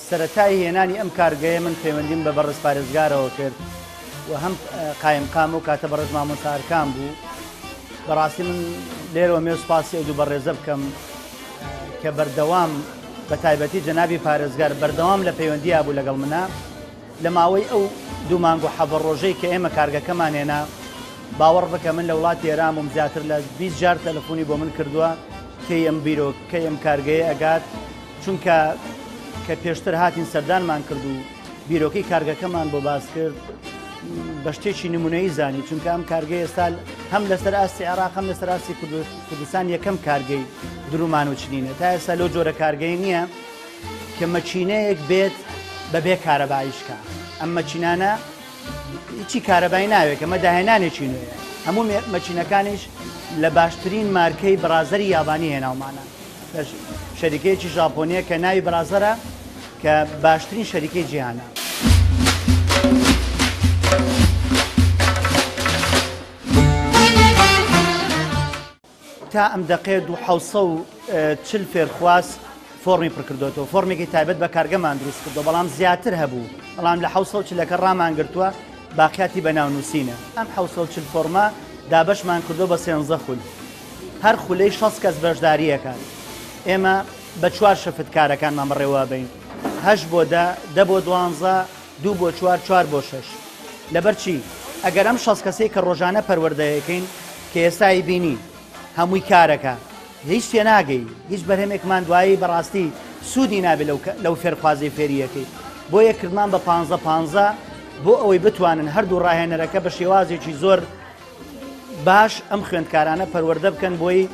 سەرەتای هێنانی ئەم کارگەیە من پەیوەندیم بە بەڕێز پارێزگارەوە کرد و هەم قایمقام و کاتە بەڕێز مامۆستاکان بوو. بەڕاستی من لێرەوە مێ سوپاسی ئەو دوو بەڕێزە بکەم کە بەردەوام بە تایبەتی جەنابی پارێزگار بەردەوام لە پەیوەندییا بوو لەگەڵ منە لە ماوەی ئەو دوو مانگ و حەڤە ڕۆژەی کە ئێمە کارگەکەمان هێنا. باوەڕ بکە من لە وڵاتی ئێرانم زیاتر لە 20 جار تەلەفۆنی بۆ من کردووە کەی ئەم بیرۆکەی ئەم کارگەیە ئەگات، چونکە کە پێشتر هاتین سەردانمان کرد و بیرۆکەی کارگەکەمان بۆ باس کرد بە شتێکی نمونەیی زانی، چونکە ئەم کارگەی ئێستا هەم لەسەر ئاستی عێراق هەم لەسەر ئاستی کوردستان یەکەم کارگەی درومان و چنینە. تا ئێستا لەو جۆرە کارگەی نییە کە مەچینەیەک بێت بەبێ کارەباییشکە. ئەم مەچینانە هیچی کارەبایی ناوێت، ئەمە داهێنانێکی نوێیە. هەموو مەچینەکانیش لە باشترین مارکەی برازەری یابانی هێناومانە، شەریکەیەکی ژاپۆنیە کە ناوی برازەرە کە باشترین شەریکەی جیهانە. تا ئەم دەقێ 240 فێرخواست فۆرمی پڕکردوەوە، فۆرمێکی تایبەت بە کارگەمان دروست کردو، بەڵام زیاتر هەبوو، بەڵام لە 740 ڕامان گرتووە باقیاتی بەناونووسینە. ئەم 740 فۆرمە دابەشمان کردو بە 13 خول، هەر خولەی 6 کەس بەشداریەکان. ئێمە بە 4 شەفت کارەکانمان بەڕێوە بین، 8 بۆ 10 بۆ 12 2 بۆ 4 4 بۆ 6. لەبەرچی ئەگەر ئەم 6 کەسەی کە ڕۆژانە پەروەردەیەکەین کە ئێستای بینی هەمووی کارەکە هیچ تێ ناگەی، هیچ بەرهەمێکمان دوایی بەڕاستی سوودی نابێت لەو فێرخوازی فێریەکەی. بۆ یەکردمان بە 15 بۆ ئەوەی بتوانن هەردوو ڕاهێنەرەکە بە شێوازێکی زۆر باش ئەم خوێندکارانە پەروەردە بکەن بۆی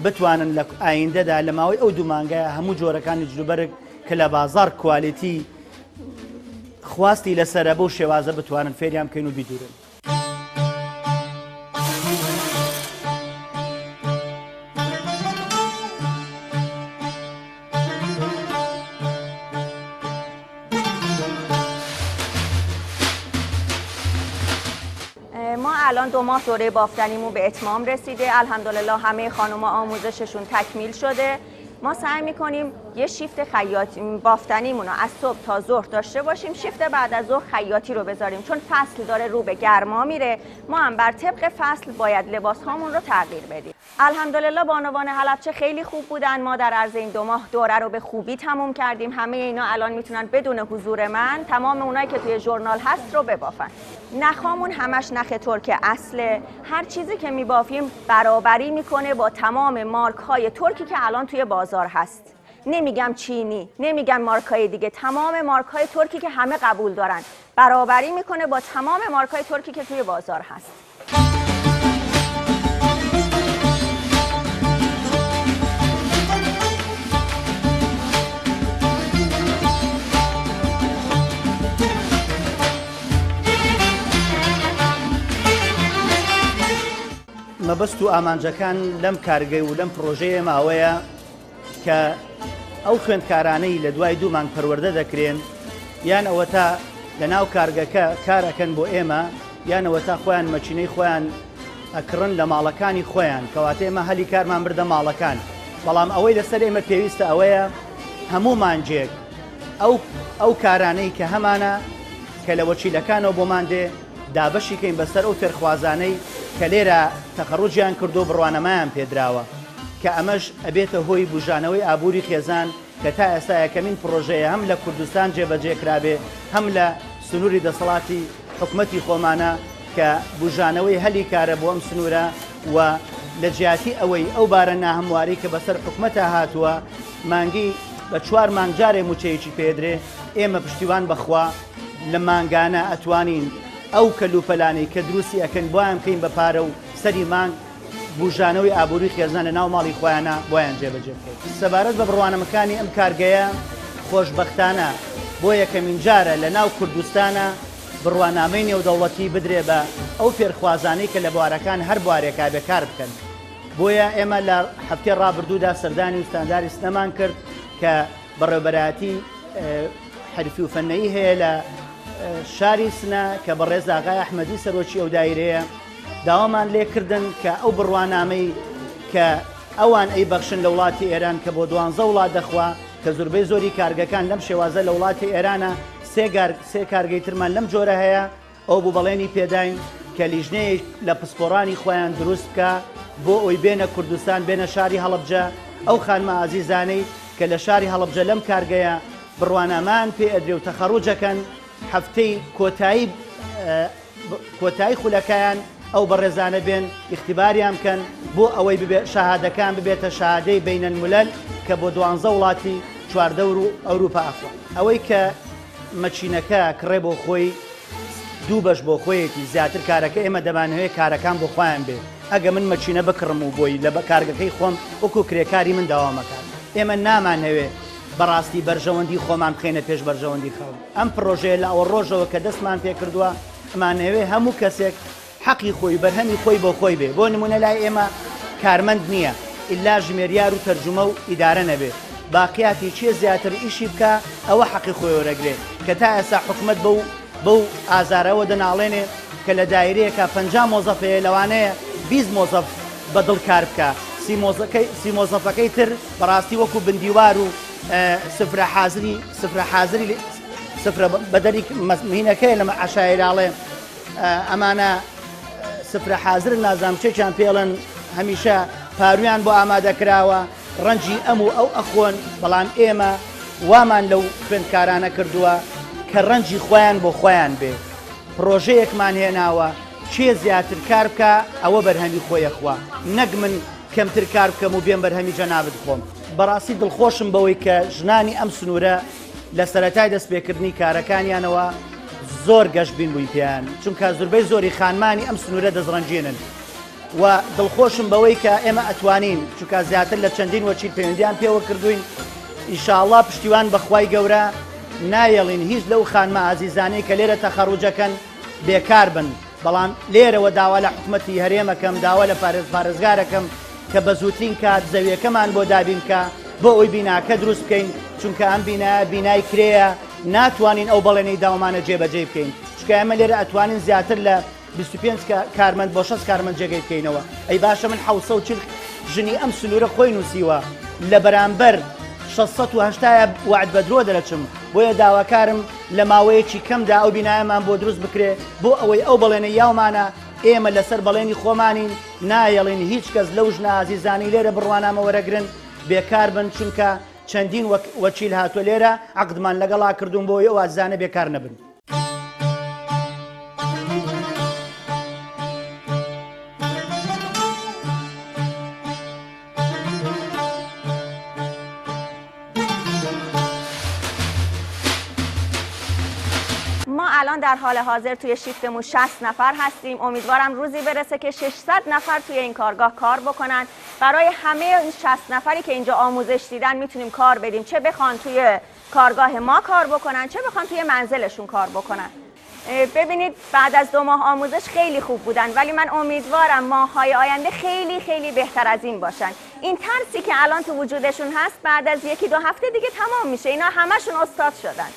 بتوانن لە ئایندەدا لە ماوەی ئەو دوو مانگایە هەموو جۆرەکانی جلوبەرگ کە لە بازار کوالیتی خواستی لەسرە بەو شێوازە بتوانن فێریان بکەین و بیدورن. ما الان 2 ماه دوره بافتنیمون به اتمام رسیده. الحمدلله همه خانوما آموزششون تکمیل شده. ما سعی میکنیم یه شیفت خیاطی بافتنیمون رو از صبح تا ظهر داشته باشیم، شیفت بعد از ظهر خیاطی رو بذاریم، چون فصل داره رو به گرما میره. ما هم بر طبق فصل باید لباس هامون رو تغییر بدیم. الحمدلله بانوان حلبچه خیلی خوب بودن. ما در عرض این 2 ماه دوره رو به خوبی تموم کردیم. همه اینا الان میتونن بدون حضور من تمام اونایی که توی ژورنال هست رو ببافن. نخامون همش نخ ترک اصله. هر چیزی که میبافیم برابری میکنه با تمام مارک های ترکی که الان توی بازار هست. نمیگم چینی، نمیگم مارک های دیگه، تمام مارک های ترکی که همه قبول دارن برابری میکنه با تمام مارک های ترکی که توی بازار هست. مەبەست و ئامانجەکان لەم کارگەی و لەم پرۆژەیە ماوەیە کە ئەو خوێندکارانەی لە دوای 2 مانگ پەروەردە دەکرێن، یان ئەوە تا لە ناو کارگەکە کارەکەن بۆ ئێمە، یانەوە تا خۆیان مەچینەی خۆیان ئەکڕن لە ماڵەکانی خۆیان، کەواتە ئێمە هەلی کارمان بردە ماڵەکان. بەڵام ئەوەی لەسەر ئێمە پێویستە ئەوەیە هەموو مانجێک ئەو کارانەی کە هەمانە کە لە وەچیلەکانەوە بۆمان دێ دابەشیکەین بەسەر ئەو فێرخوازانەی کە لێرە تەخەڕوجیان کردو بڕوانەمایان پێدراوە، کە ئەمەش ئەبێتە هۆی بژانەوەی ئابووری خێزان کە تا ئێستا یەکەمین پرۆژەیە هەم لە کوردستان جێبەجێکرابێ، هەم لە سنووری دەسەڵاتی حکومەتی خۆمانە کە بژانەوەی هەلی کارە بۆ ئەم سنوورە و لە جیاتی ئەوەی ئەو بارە ناهەمواری کە بەسەر حکومەتە هاتووە مانگی بە 4 مانگ جارێ موچەیەکی پێدرێ. ئێمە پشتیوان بەخوا لە مانگانە ئەتوانین ئەو کەلوپەلانەی کە دروستی ئەکەن بۆیان بکەین بە پارە و سەری مانگ بژانەوەی ئابووری خێزان لە ناو ماڵی خۆیانە بۆیان جێبەجێ بکەین. سەبارەت بە بڕوانەمەکانی ئەم کارگەیە خۆشبەختانە بۆ یەکەمین جارە لە ناو کوردستانە بڕوانامەی نێودەوڵەتی بدرێ بە ئەو فێرخوازانەی کە لە بوارەکان هەر بوارێکا بێکار بکەن. بۆیە ئێمە لە هەفتەی ڕابردوودا سەردانی وستانداری سنەمان کرد کە بەڕێوەبەرایەتی حرفی و فەنەیی هەیە لە شاری سنە کە بەڕێز ئاغای ئەحمەدی سەرۆکی ئەو دایرەیە داوامان لێکردن کە ئەو بڕوانامەی کە ئەوان ئەی بەخشن لە وڵاتی ئێران کە بۆ 12 وڵات دەخوا کە زۆربەی زۆری کارگەکان لەم شێوازە لە وڵاتی ئێرانە سێ کارگەی ترمان لەم جۆرە هەیە ئەو بووبەڵێنی پێداین کە لیژنەیە لە پسپۆڕانی خۆیان دروست بکە بۆ ئەوی بێنە کوردستان بێنە شاری هەڵەبجە ئەو خانمە ئازیزانەی کە لە شاری هەڵەبجە لەم کارگەیە بڕوانەمان پێ ئەدرێ و تەخەڕوجەکەن هەفتەی کۆتایی خولەکەیان ئەو بەڕێزانە بێن اختیباریان بکەن بۆ ئەوەی شەهادەکان ببێتە شەهادەی بینە الملەل کە بۆ 12 وڵاتی چواردە و ئەوروپا ئەخوا ئەوەی کە مەچینەکە کڕێ بۆ خۆی دوو بەش بۆ خۆیەتی زیاتر کارەکە ئێمە دەمانەوێت کارەکان بۆ خۆیان بێ ئەگە من مەچینە بکڕم و بۆی لە کارگەکەی خۆم وەکو کرێکاری من داوامەکان ئێمە نامانەوێت بەڕاستی بەرژەوەندی خۆمان بخێنە پێش بەرژەوەندی خەڵک ئەم پرۆژەیە لە ئەوە ڕۆژەوە کە دەستمان پێ کردووە ئەمانەوێ هەموو کەسێک حەقی خۆی بەرهەمی خۆی بۆ خۆی بێ بۆ نمونە لای ئێمە کارمەند نییە ئیلا ژمێریار و تەرجمە و ئیدارە نەبێ باقیاتی چێ زیاتر ئیشی بکە ئەوە حەقی خۆی وەرەگرێ کە تا ئێستا حکومەت بەو ئازارەوە دەناڵێنێ کە لە دایرەیەکە 50 مۆزەفەیە لەوانەیە 20 مۆزەف بەدڵ کار بکە سی مۆزەفەکەی تر بەڕاستی وەکو بندیوار و سفرە حازری سفرە بەدەری مهینەکەی لەمە عەشایراڵێ ئەمانە سفرە حازر نازام چێکیان پێڵن هەمیشە پارویان بۆ ئامادەکراوە ڕەنجی ئەم و ئەو ئەخۆن بەڵام ئێمە وامان لەو خوێندکارانە کردووە کە ڕەنجی خۆیان بۆ خۆیان بێ پرۆژەیەکمان هێناوە چێ زیاتر کار بکە ئەوە بەرهەمی خۆیەخوا نەک من کەمتر کار بکەم و بێم بەرهەمی جەنابت خۆم بەڕاستی دڵخۆشم بەوەی کە ژنانی ئەم سنوورە لە سەرەتای دەستپێکردنی کارەکانیانەوە زۆر گەشت بین بووی پێیان چونکە زۆربەی زۆری خانمانی ئەم سنوورە دەزڕەنجێنن و دڵخۆشم بەوەی کە ئێمە ئەتوانین چونکە زیاتر لە چەندین وەچی پەیوەندیان پێوە کردوین ئینشاءڵڵا پشتیوان بەخوای گەورە نایەڵین هیچ لەو خانمە ئازیزانەی کە لێرە تەخەڕوجەکەن بێکار بن بەڵام لێرەوە داوا لە حکومەتی هەرێمەکەم داوا لە پارێزگارەکەم کە بە زووترین کات زەویەکەمان بۆ دابین کە بۆ ئەوی بیناکە دروست بکەین چونکە ئەم بینای کرێیە ناتوانین ئەو بەڵێنەی داوامانە جێبەجێ بکەین چکە ئێمە لێرە ئەتوانین زیاتر لە 25 کارمەند بۆ 6 کارمەند جێگەی بکەینەوە ئەی باشە من 740 ژنی ئەم سنوورە خۆی نووسیوە لە بەرامبەر 680 وعد بەدرۆ دەرەچم بۆیە داواکارم لە ماوەیەکی کەمدا ئەو بینایەمان بۆ دروست بکرێ بۆ ئەوەی ئەو بەڵێنە یاومانە ئێمە لەسەر بەڵێنی خۆمانین نایەڵین هیچ کەس لەو ژنە ئازیزانی لێرە بڕوانامە وەرەگرن بێکار بن چونکە چەندین وەکیل هاتووە لێرە عەقدمان لەگەڵا کردوون بۆی ئەو ئازیزانە بێکار نەبن. ما الان در حال حاضر توی شیفتمون 60 نفر هستیم. امیدوارم روزی برسه که 600 نفر توی این کارگاه کار بکنن. برای همه این 60 نفری که اینجا آموزش دیدن میتونیم کار بدیم، چه بخوان توی کارگاه ما کار بکنن چه بخوان توی منزلشون کار بکنن. ببینید بعد از 2 ماه آموزش خیلی خوب بودن ولی من امیدوارم ماه‌های آینده خیلی خیلی بهتر از این باشن. این ترسی که الان تو وجودشون هست بعد از 1-2 هفته دیگه تمام میشه. اینا همشون استاد شدن.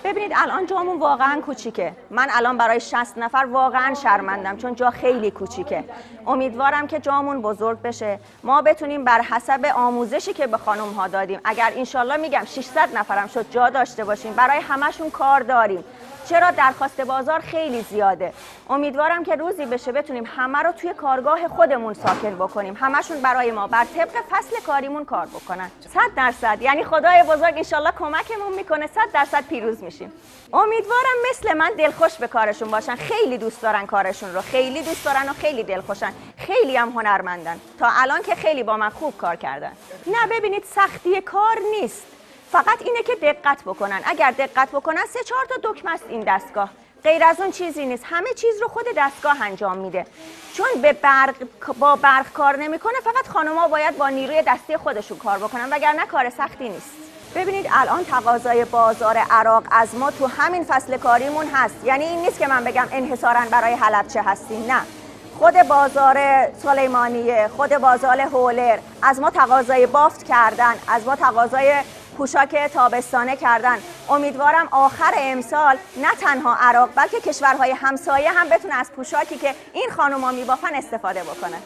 ببینید الان جامون واقعا کوچیکه. من الان برای 60 نفر واقعا شرمندم چون جا خیلی کوچیکه. امیدوارم که جامون بزرگ بشه، ما بتونیم بر حسب آموزشی که به خانم ها دادیم، اگر انشالله میگم 600 نفرم شد جا داشته باشیم، برای همشون کار داریم. چرا درخواست بازار خیلی زیاده. امیدوارم که روزی بشه بتونیم همه رو توی کارگاه خودمون ساکن بکنیم، همشون برای ما بر طبق فصل کاریمون کار بکنن. 100% یعنی خدای بزرگ انشالله کمکمون میکنه، 100% پیروز میشیم. امیدوارم مثل من دلخوش به کارشون باشن، خیلی دوست دارن کارشون رو، خیلی دوست دارن و خیلی دلخوشن، خیلی هم هنرمندن. تا الان که خیلی با من خوب کار کردن. نه ببینید سختی کار نیست، فقط اینه که دقت بکنن. اگر دقت بکنن 3-4 تا دکمه است این دستگاه، غیر از اون چیزی نیست. همه چیز رو خود دستگاه انجام میده. چون با برق کار نمیکنه، فقط خانم‌ها باید با نیروی دستی خودشون کار بکنن وگرنه کار سختی نیست. ببینید الان تقاضای بازار عراق از ما تو همین فصل کاریمون هست. یعنی این نیست که من بگم انحصاراً برای حلبچه هستیم، نه. خود بازار سلیمانیه، خود بازار هولر از ما تقاضای بافت کردن، از ما تقاضای پوشاک تابستانه کردن. امیدوارم آخر امسال نه تنها عراق بلکه کشورهای همسایه هم بتونه از پوشاکی که این خانوما میبافن استفاده بکنه.